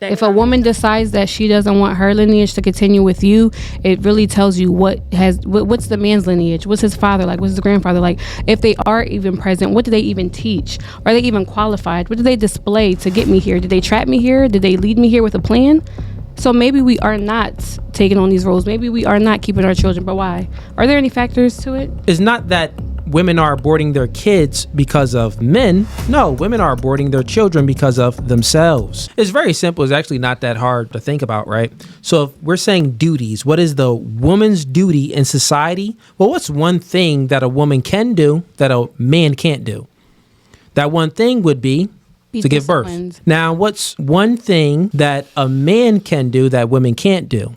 If a woman decides that she doesn't want her lineage to continue with you, it really tells you what's the man's lineage, what's his father like, what's his grandfather like. If they are even present, what do they even teach? Are they even qualified? What do they display to get me here? Did they trap me here? Did they lead me here with a plan? So maybe we are not taking on these roles. Maybe we are not keeping our children. But why? Are there any factors to it? It's not that women are aborting their kids because of men. No, women are aborting their children because of themselves. It's very simple. It's actually not that hard to think about, right? So if we're saying duties, what is the woman's duty in society? Well, what's one thing that a woman can do that a man can't do? That one thing would be to give birth. Now, what's one thing that a man can do that women can't do?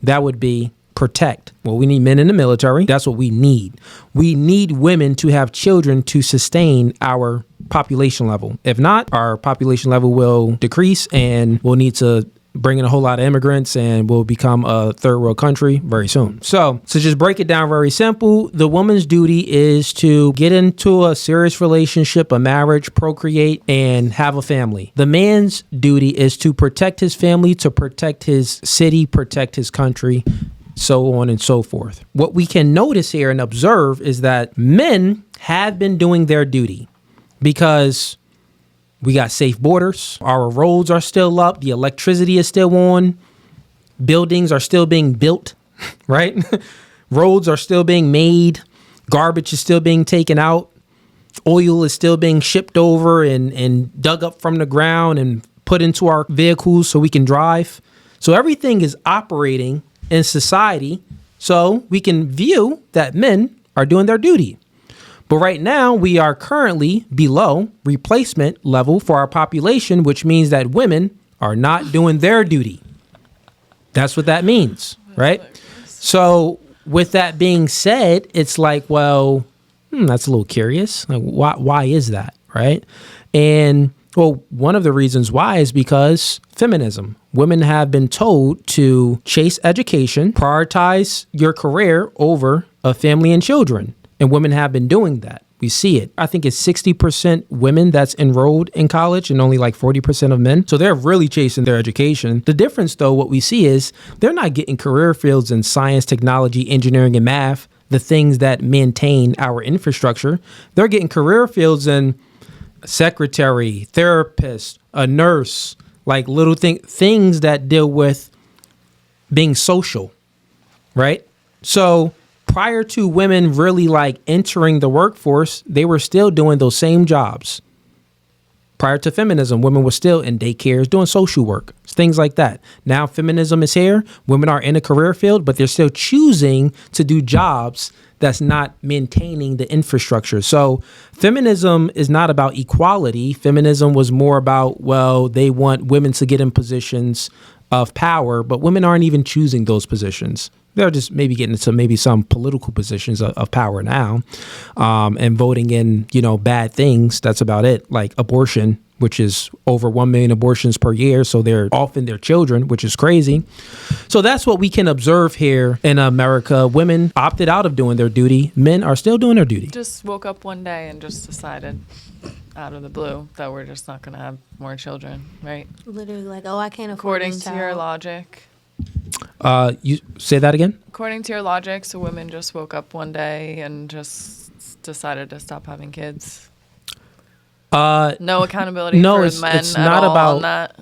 That would be protect. Well, we need men in the military. That's what we need. We need women to have children to sustain our population level. If not, our population level will decrease and we'll need to bring in a whole lot of immigrants and we'll become a third world country very soon. So just break it down very simple. The woman's duty is to get into a serious relationship, a marriage, procreate, and have a family. The man's duty is to protect his family, to protect his city, protect his country, so on and so forth. What we can notice here and observe is that men have been doing their duty because we got safe borders. Our roads are still up. The electricity is still on. Buildings are still being built, right? Roads are still being made. Garbage is still being taken out. Oil is still being shipped over and dug up from the ground and put into our vehicles so we can drive. So everything is operating in society, so we can view that men are doing their duty. But right now, we are currently below replacement level for our population, which means that women are not doing their duty. That's what that means, right? So with that being said, it's like, well, that's a little curious. Like, why is that, right? And well, one of the reasons why is because feminism. Women have been told to chase education, prioritize your career over a family and children. And women have been doing that. We see it. I think it's 60% women that's enrolled in college and only like 40% of men. So they're really chasing their education. The difference, though, what we see is they're not getting career fields in science, technology, engineering, and math, the things that maintain our infrastructure. They're getting career fields in secretary, therapist, a nurse, like little things that deal with being social, right? So prior to women really like entering the workforce, they were still doing those same jobs. Prior to feminism, women were still in daycares doing social work, things like that. Now feminism is here. Women are in a career field, but they're still choosing to do jobs that's not maintaining the infrastructure. So feminism is not about equality. Feminism was more about, well, they want women to get in positions of power, but women aren't even choosing those positions. They're just maybe getting into maybe some political positions of power now, and voting in, bad things. That's about it. Like abortion, which is over 1 million abortions per year. So they're often their children, which is crazy. So that's what we can observe here in America. Women opted out of doing their duty. Men are still doing their duty. Just woke up one day and just decided out of the blue that we're just not going to have more children, right? Literally like, oh, I can't afford According this to child. your logic. You say that again? According to your logic, so women just woke up one day and just decided to stop having kids. No accountability no, for it's men it's at not all about on that.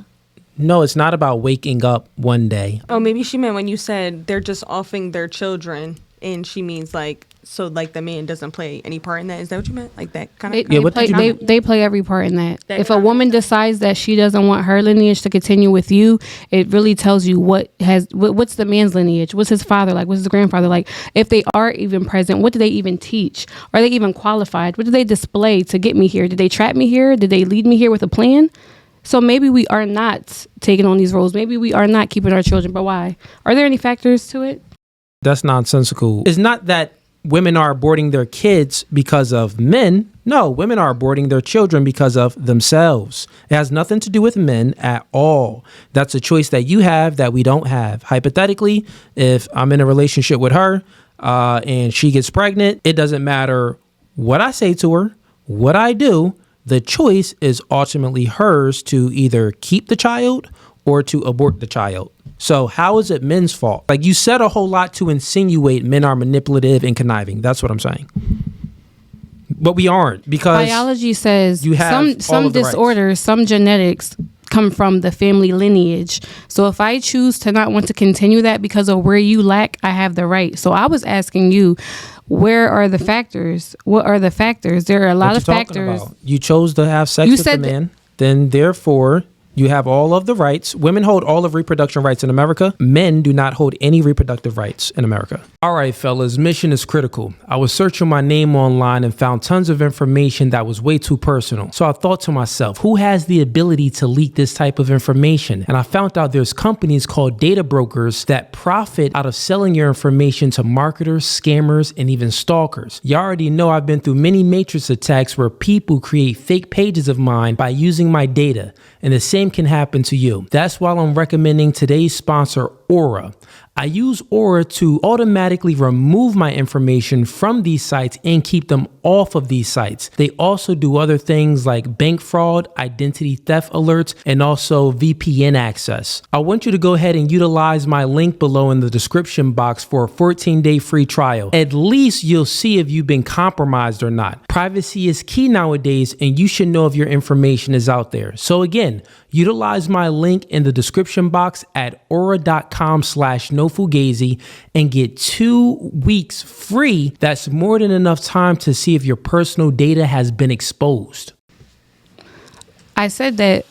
No, it's not about waking up one day. Oh, maybe she meant when you said they're just offing their children, and she means like, so like the man doesn't play any part in that. Is that what you meant? Like that kind of? They play every part in that. If a woman decides that she doesn't want her lineage to continue with you, it really tells you what's the man's lineage, what's his father like, what's his grandfather like. If they are even present, what do they even teach? Are they even qualified? What do they display to get me here? Did they trap me here? Did they lead me here with a plan? So maybe we are not taking on these roles. Maybe we are not keeping our children. But why? Are there any factors to it? That's nonsensical. It's not that women are aborting their kids because of men. No, women are aborting their children because of themselves. It has nothing to do with men at all. That's a choice that you have that we don't have. Hypothetically, if I'm in a relationship with her and she gets pregnant, it doesn't matter what I say to her, what I do. The choice is ultimately hers to either keep the child or to abort the child. So how is it men's fault? Like, you said a whole lot to insinuate men are manipulative and conniving. That's what I'm saying. But we aren't, because biology says you have some disorders, some genetics come from the family lineage. So if I choose to not want to continue that because of where you lack, I have the right. So I was asking you, where are the factors? What are the factors? There are a lot of factors. You chose to have sex with a man, then therefore you have all of the rights. Women hold all of reproduction rights in America. Men do not hold any reproductive rights in America. All right, fellas, mission is critical. I was searching my name online and found tons of information that was way too personal. So I thought to myself, who has the ability to leak this type of information? And I found out there's companies called data brokers that profit out of selling your information to marketers, scammers, and even stalkers. You already know I've been through many matrix attacks where people create fake pages of mine by using my data. And the same can happen to you. That's why I'm recommending today's sponsor, Aura. I use Aura to automatically remove my information from these sites and keep them off of these sites. They also do other things like bank fraud, identity theft alerts, and also VPN access. I want you to go ahead and utilize my link below in the description box for a 14-day free trial. At least you'll see if you've been compromised or not. Privacy is key nowadays, and you should know if your information is out there. So again, utilize my link in the description box at aura.com/nofugazi and get 2 weeks free. That's more than enough time to see if your personal data has been exposed. I said that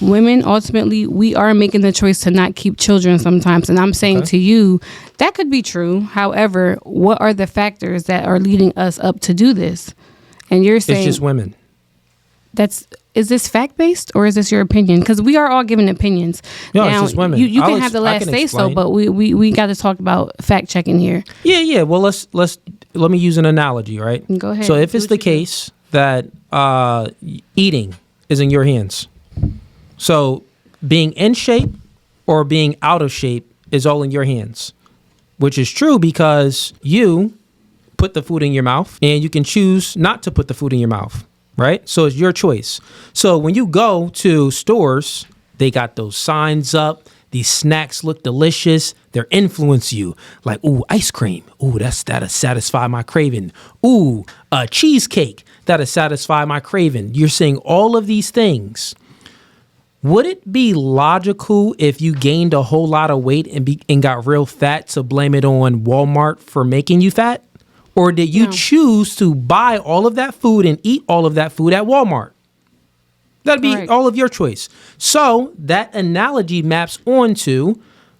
women, ultimately, we are making the choice to not keep children sometimes. And I'm saying to you, that could be true. However, what are the factors that are leading us up to do this? And you're saying... It's just women. Is this fact-based or is this your opinion? Because we are all giving opinions. No, now, it's just women. You can have the last say so, but we got to talk about fact-checking here. Yeah. Well, let me use an analogy, right? Go ahead. So if it's the case that eating is in your hands, so being in shape or being out of shape is all in your hands, which is true because you put the food in your mouth and you can choose not to put the food in your mouth. Right? So it's your choice. So when you go to stores, they got those signs up. These snacks look delicious. They're influence you. Like, ooh, ice cream. Ooh, that'll satisfy my craving. Ooh, a cheesecake. That'll satisfy my craving. You're saying all of these things. Would it be logical if you gained a whole lot of weight and got real fat to blame it on Walmart for making you fat? Or did you choose to buy all of that food and eat all of that food at Walmart? That'd be all of your choice. So that analogy maps onto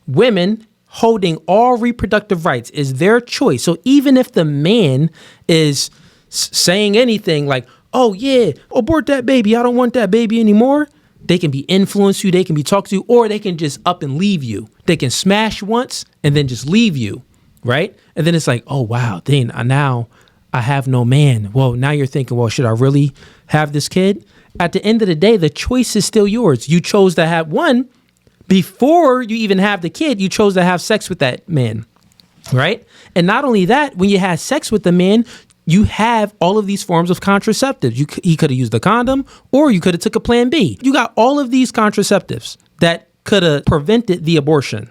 women holding all reproductive rights is their choice. So even if the man is saying anything like, oh yeah, abort that baby, I don't want that baby anymore, they can be influenced you, they can be talked to, or they can just up and leave you. They can smash once and then just leave you. Right? And then it's like, oh, wow, then now I have no man. Well, now you're thinking, well, should I really have this kid? At the end of the day, the choice is still yours. You chose to have one before you even have the kid. You chose to have sex with that man. Right? And not only that, when you had sex with the man, you have all of these forms of contraceptives. He could have used a condom or you could have took a plan B. You got all of these contraceptives that could have prevented the abortion.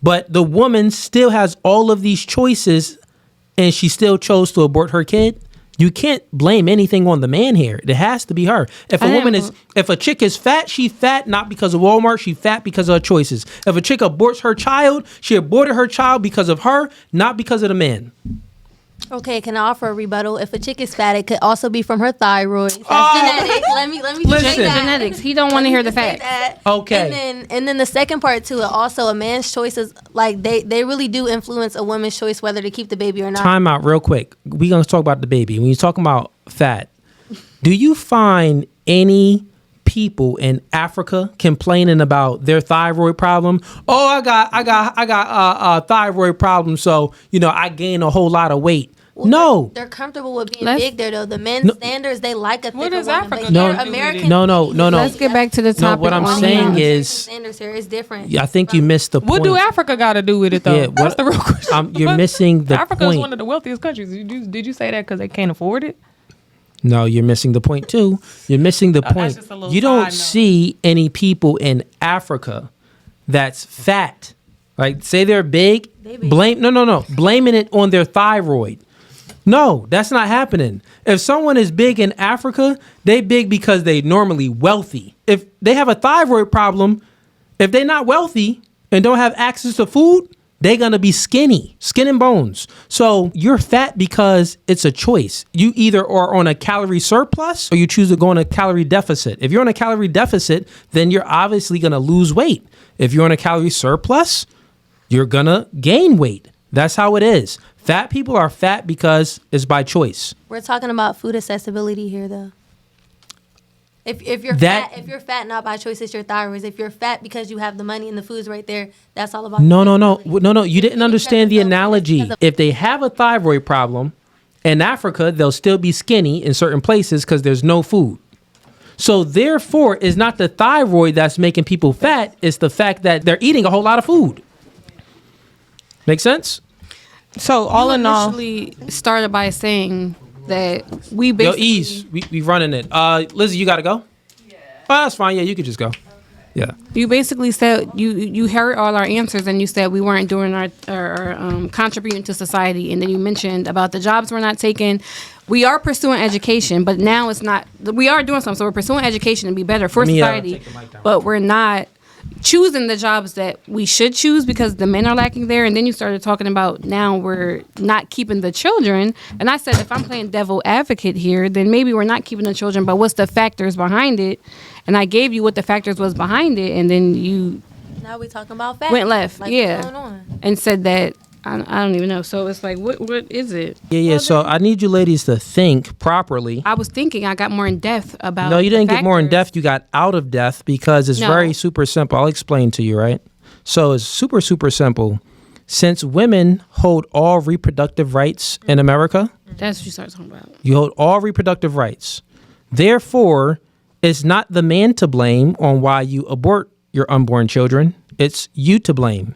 But the woman still has all of these choices and she still chose to abort her kid. You can't blame anything on the man here. It has to be her. If a chick is fat, she fat not because of Walmart, she fat because of her choices. If a chick aborts her child, she aborted her child because of her, not because of the man. Okay, can I offer a rebuttal? If a chick is fat, it could also be from her thyroid. That's genetic. Let me Listen. Genetics. He don't want to hear the facts. Okay. And then the second part to it, also a man's choices, like they really do influence a woman's choice whether to keep the baby or not. Time out real quick. We're gonna talk about the baby. When you're talking about fat, do you find any people in Africa complaining about their thyroid problem? Oh, I got a thyroid problem, so I gained a whole lot of weight. Well, no, they're comfortable with being big there though. The men's standards, they like a thicker woman. Africa? No, American. No. Let's get back to the topic. No, what I'm saying is, standards here is different. I think you missed the point. What do Africa got to do with it though? Yeah, that's the real question. You're missing the Africa point. is one of the wealthiest countries. Did you say that because they can't afford it? No, you're missing the point too. You're missing the point. just a little You don't side note. see any people in Africa that's fat. Like say they're big, blaming it on their thyroid. No, that's not happening. If someone is big in Africa, they big because they normally wealthy. If they have a thyroid problem, if they're not wealthy and don't have access to food, they're going to be skinny, skin and bones. So you're fat because it's a choice. You either are on a calorie surplus or you choose to go on a calorie deficit. If you're on a calorie deficit, then you're obviously going to lose weight. If you're on a calorie surplus, you're going to gain weight. That's how it is. Fat people are fat because it's by choice. We're talking about food accessibility here, though. If you're fat, not by choice, it's your thyroid. If you're fat because you have the money and the food's right there, that's all about. No. You didn't understand the analogy. If they have a thyroid problem in Africa, they'll still be skinny in certain places because there's no food. So therefore, it's not the thyroid that's making people fat. It's the fact that they're eating a whole lot of food. Make sense? So all in all, initially started by saying that we basically... Yo, Ease, we running it. Lizzie, you got to go? Yeah. Oh, that's fine. Yeah, you could just go. Yeah. You basically said you heard all our answers and you said we weren't doing our contributing to society, and then you mentioned about the jobs we're not taking. We are pursuing education, but now it's not. We are doing something, so we're pursuing education to be better for society, but we're not choosing the jobs that we should choose because the men are lacking there. And then you started talking about now we're not keeping the children. And I said, if I'm playing devil advocate here, then maybe we're not keeping the children, but what's the factors behind it? And I gave you what the factors was behind it. And then you now we talking about facts. Went left. Like, yeah. what's going on? And said that, I don't even know. So it's like, what is it? Yeah. So I need you ladies to think properly. I was thinking I got more in depth about. No, you didn't get more in factors. depth. You got out of depth because it's very super simple. I'll explain to you, right? So it's super, super simple. Since women hold all reproductive rights in America, that's what you start talking about. You hold all reproductive rights. Therefore, it's not the man to blame on why you abort your unborn children. It's you to blame.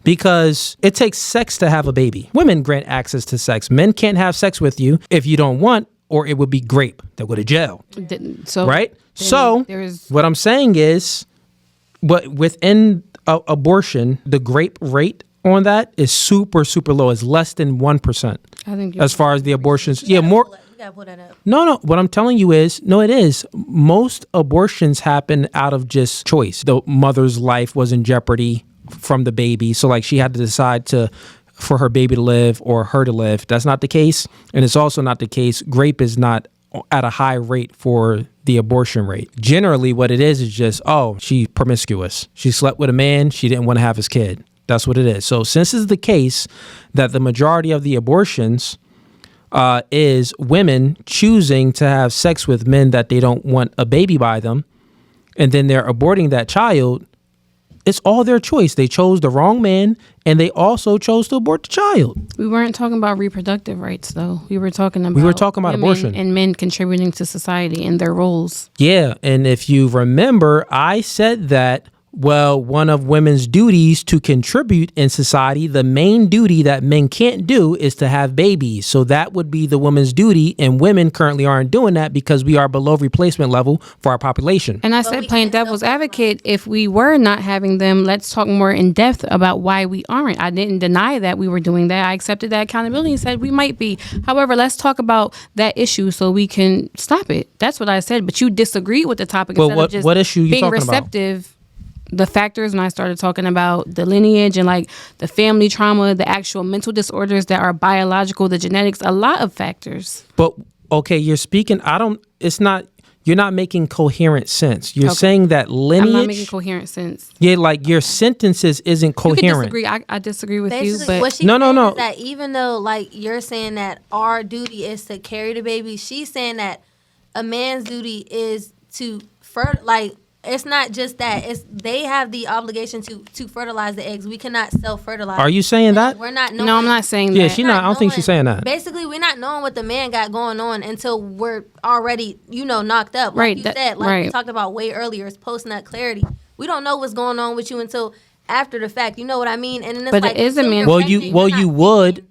Because it takes sex to have a baby. Women grant access to sex. Men can't have sex with you if you don't want, or it would be grape. They'll go to jail. Right? So what I'm saying is, but within abortion, the grape rate on that is super, super low. It's less than 1%. I think as far as the abortions. Yeah, more. You gotta pull that up. No. What I'm telling you is, no, it is. Most abortions happen out of just choice. The mother's life was in jeopardy from the baby, so like she had to decide for her baby to live or her to live. That's not the case, and it's also not the case. Grape is not at a high rate for the abortion rate. Generally, what it is just, she's promiscuous. She slept with a man. She didn't want to have his kid. That's what it is. So since it's the case that the majority of the abortions is women choosing to have sex with men that they don't want a baby by them, and then they're aborting that child, it's all their choice. They chose the wrong man, and they also chose to abort the child. We weren't talking about reproductive rights, though. We were talking about abortion and men contributing to society and their roles. Yeah, and if you remember, I said that, well, one of women's duties to contribute in society, the main duty that men can't do is to have babies. So that would be the woman's duty, and women currently aren't doing that because we are below replacement level for our population. And I said, playing devil's advocate, if we were not having them, let's talk more in depth about why we aren't. I didn't deny that we were doing that. I accepted that accountability and said we might be. However, let's talk about that issue so we can stop it. That's what I said, but you disagreed with the topic. Well, what issue you being talking receptive about? The factors, when I started talking about the lineage and like the family trauma, the actual mental disorders that are biological, the genetics, a lot of factors. But okay, you're speaking, you're not making coherent sense. You're saying that lineage. I'm not making coherent sense. Yeah, like your sentences isn't coherent. You can disagree. I disagree with basically, you, what but she's no. saying is that even though like you're saying that our duty is to carry the baby, she's saying that a man's duty is to it's not just that. They have the obligation to fertilize the eggs. We cannot self-fertilize. Are you saying that? We're not knowing. No, I'm not saying that. Yeah, I don't think she's saying that. Basically, we're not knowing what the man got going on until we're already, knocked up. Like right. you said, we talked about way earlier, it's post-nut clarity. We don't know what's going on with you until after the fact. You know what I mean? And then it's but it is a man. You would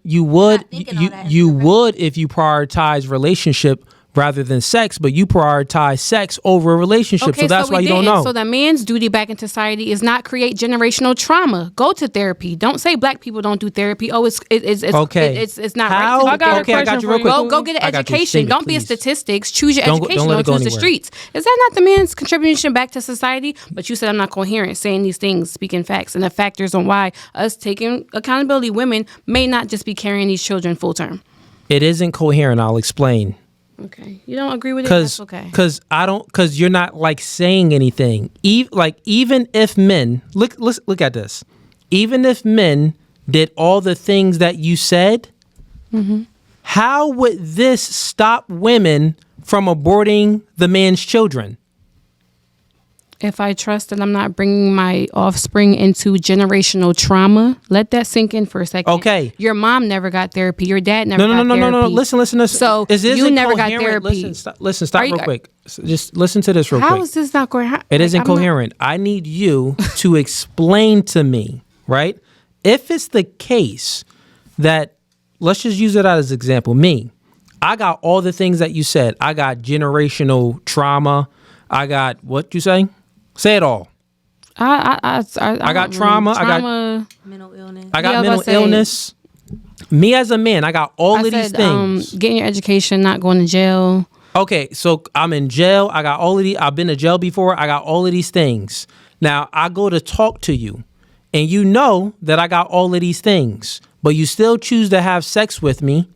if you prioritize relationship rather than sex, but you prioritize sex over a relationship. Okay, so that's why you don't know. So the man's duty back in society is not create generational trauma. Go to therapy. Don't say black people don't do therapy. Oh, it's okay. It's not How? right. I got you real quick. Go get an education. Don't be a statistics. Choose your education. Don't let it go choose the anywhere. streets. Is that not the man's contribution back to society? But you said I'm not coherent, saying these things, speaking facts, and the factors on why us taking accountability, women may not just be carrying these children full term. It isn't coherent. I'll explain. Okay, you don't agree with it? That's okay. Because you're not like saying anything. Even if men look at this, even if men did all the things that you said, how would this stop women from aborting the man's children? If I trust that I'm not bringing my offspring into generational trauma, let that sink in for a second. Okay. Your mom never got therapy. Your dad never got therapy. No. Listen. So you never got therapy. Listen, stop real quick. Just listen to this real quick. How is this not going? It isn't coherent. I need you to explain to me, right? If it's the case that, let's just use it as an example. Me, I got all the things that you said. I got generational trauma. I got, what you say? Say it all. I got trauma. I got mental illness. I got mental illness. Me as a man, I got all of these things. Getting your education, not going to jail. Okay, so I'm in jail. I got all of these. I've been to jail before. I got all of these things. Now I go to talk to you, and you know that I got all of these things, but you still choose to have sex with me,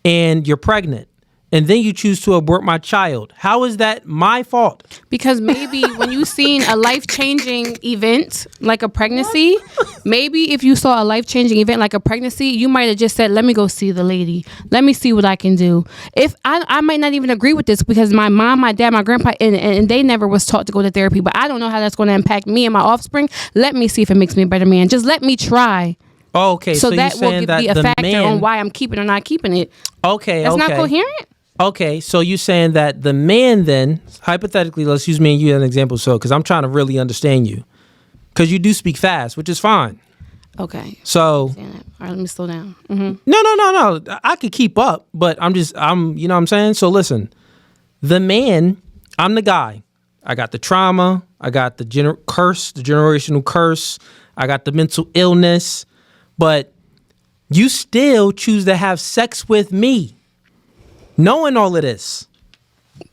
and you're pregnant. And then you choose to abort my child. How is that my fault? Because maybe when you seen a life-changing event like a pregnancy, maybe if you saw a life-changing event like a pregnancy, you might have just said, let me go see the lady. Let me see what I can do. If I might not even agree with this because my mom, my dad, my grandpa, and they never was taught to go to therapy, but I don't know how that's going to impact me and my offspring. Let me see if it makes me a better man. Just let me try. Okay, so that will be a factor on why I'm keeping or not keeping it. Okay, That's not coherent? Okay, so you're saying that the man then, hypothetically, let's use me and you as an example, because I'm trying to really understand you. Because you do speak fast, which is fine. Okay. So. All right, let me slow down. Mm-hmm. No. I could keep up, but you know what I'm saying? So listen, the man, I'm the guy. I got the trauma. I got the generational curse. I got the mental illness. But you still choose to have sex with me. Knowing all of this.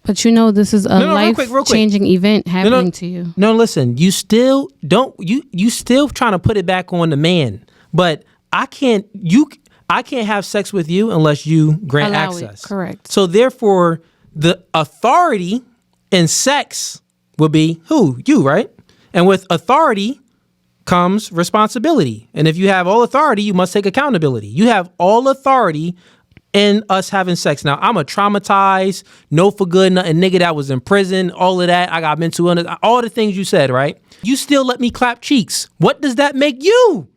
But you know this is a life-changing event happening to you. No, listen. You still you still trying to put it back on the man. But I can't have sex with you unless you grant access. Correct. So therefore, the authority in sex will be who? You, right? And with authority comes responsibility. And if you have all authority, you must take accountability. You have all authority in us having sex. Now, I'm a traumatized, no for good, nothing nigga that was in prison, all of that. I got mental illness, all the things you said, right? You still let me clap cheeks. What does that make you?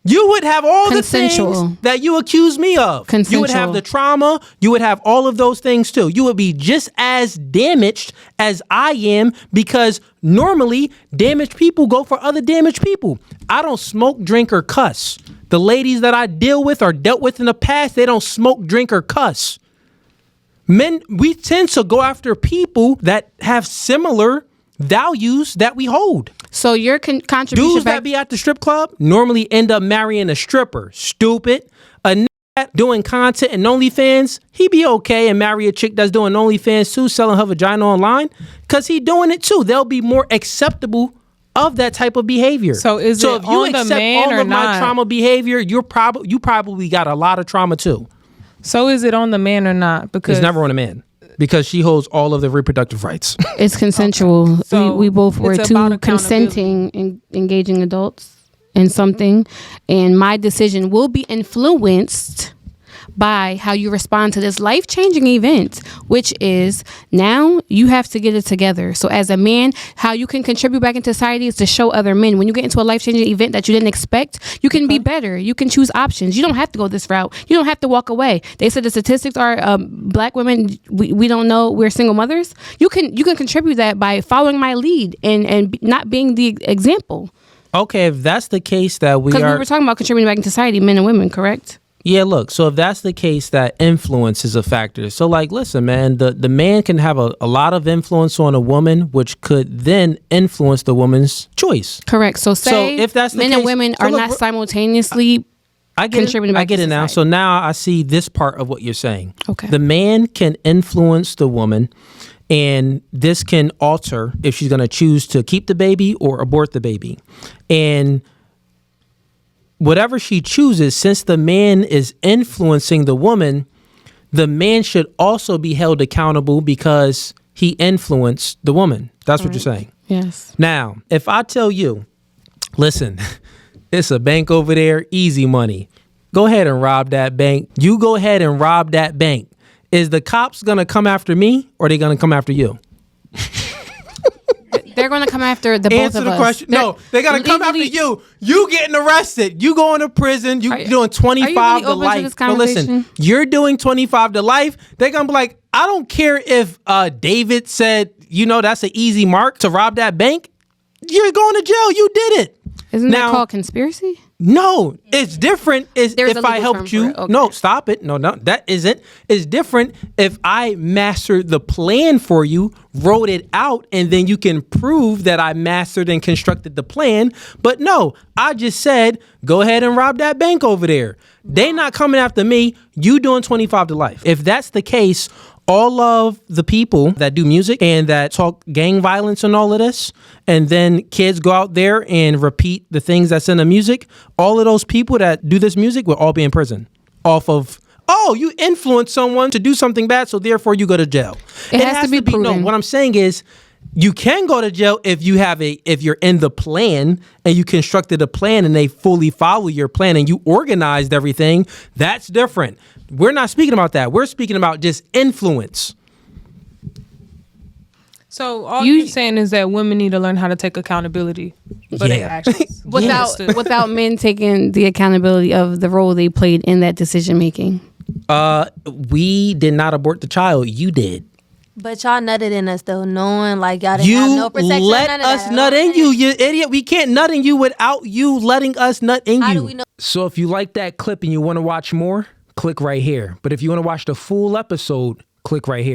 You would have all the things that you accuse me of. You would have the trauma. You would have all of those things too. You would be just as damaged as I am because normally damaged people go for other damaged people. I don't smoke, drink, or cuss. The ladies that I deal with or dealt with in the past, they don't smoke, drink, or cuss. Men, we tend to go after people that have similar values that we hold. So your contribution dudes that be at the strip club normally end up marrying a stripper. Stupid. A nigga doing content and OnlyFans, he be okay and marry a chick that's doing OnlyFans too, selling her vagina online, because he doing it too. They'll be more acceptable of that type of behavior. So if you on accept the man all or of not? my trauma behavior, you probably got a lot of trauma too. So is it on the man or not? Because it's never on a man. Because she holds all of the reproductive rights. It's consensual. Okay. So we both were two consenting, engaging adults in something. And my decision will be influenced by how you respond to this life-changing event, which is now you have to get it together. So as a man, how you can contribute back into society is to show other men. When you get into a life-changing event that you didn't expect, you can be better. You can choose options. You don't have to go this route. You don't have to walk away. They said the statistics are black women, we don't know, we're single mothers. You can contribute that by following my lead and not being the example. Okay, if that's the case that we are... Because we were talking about contributing back into society, men and women, correct? Yeah, look, so if that's the case, that influence is a factor. So, like, listen, man, the man can have a lot of influence on a woman, which could then influence the woman's choice. Correct. So say if that's the men case, and women are not simultaneously contributing. I get it now. So now I see this part of what you're saying. Okay. The man can influence the woman, and this can alter if she's going to choose to keep the baby or abort the baby. And whatever she chooses, since the man is influencing the woman, the man should also be held accountable because he influenced the woman. That's what you're saying. Yes. Now, if I tell you, listen, it's a bank over there, easy money. Go ahead and rob that bank. You go ahead and rob that bank. Is the cops going to come after me or are they going to come after you? They're going to come after the both Answer of the us. question. No, they're going to come after you. You getting arrested. You going to prison. You doing 25 to life. No, listen, you're doing 25 to life. They're going to be like, I don't care if David said, that's an easy mark to rob that bank. You're going to jail. You did it. Isn't that called conspiracy? No, it's different if I helped you. Okay. No, stop it. No, that isn't. It's different if I mastered the plan for you, wrote it out, and then you can prove that I mastered and constructed the plan. But no, I just said, go ahead and rob that bank over there. They not coming after me. You doing 25 to life. If that's the case, all of the people that do music and that talk gang violence and all of this, and then kids go out there and repeat the things that's in the music, all of those people that do this music will all be in prison off of, you influenced someone to do something bad, so therefore you go to jail. It has to be proven. No, what I'm saying is you can go to jail if you're in the plan and you constructed a plan and they fully follow your plan and you organized everything. That's different. We're not speaking about that. We're speaking about just influence. So all you're saying is that women need to learn how to take accountability for their actions. without men taking the accountability of the role they played in that decision making. We did not abort the child. You did. But y'all nutted in us though, knowing like y'all didn't have no protection. You let us nut in you, you idiot. We can't nut in you without you letting us nut in How you. do we know? So if you like that clip and you want to watch more, click right here. But if you want to watch the full episode, click right here.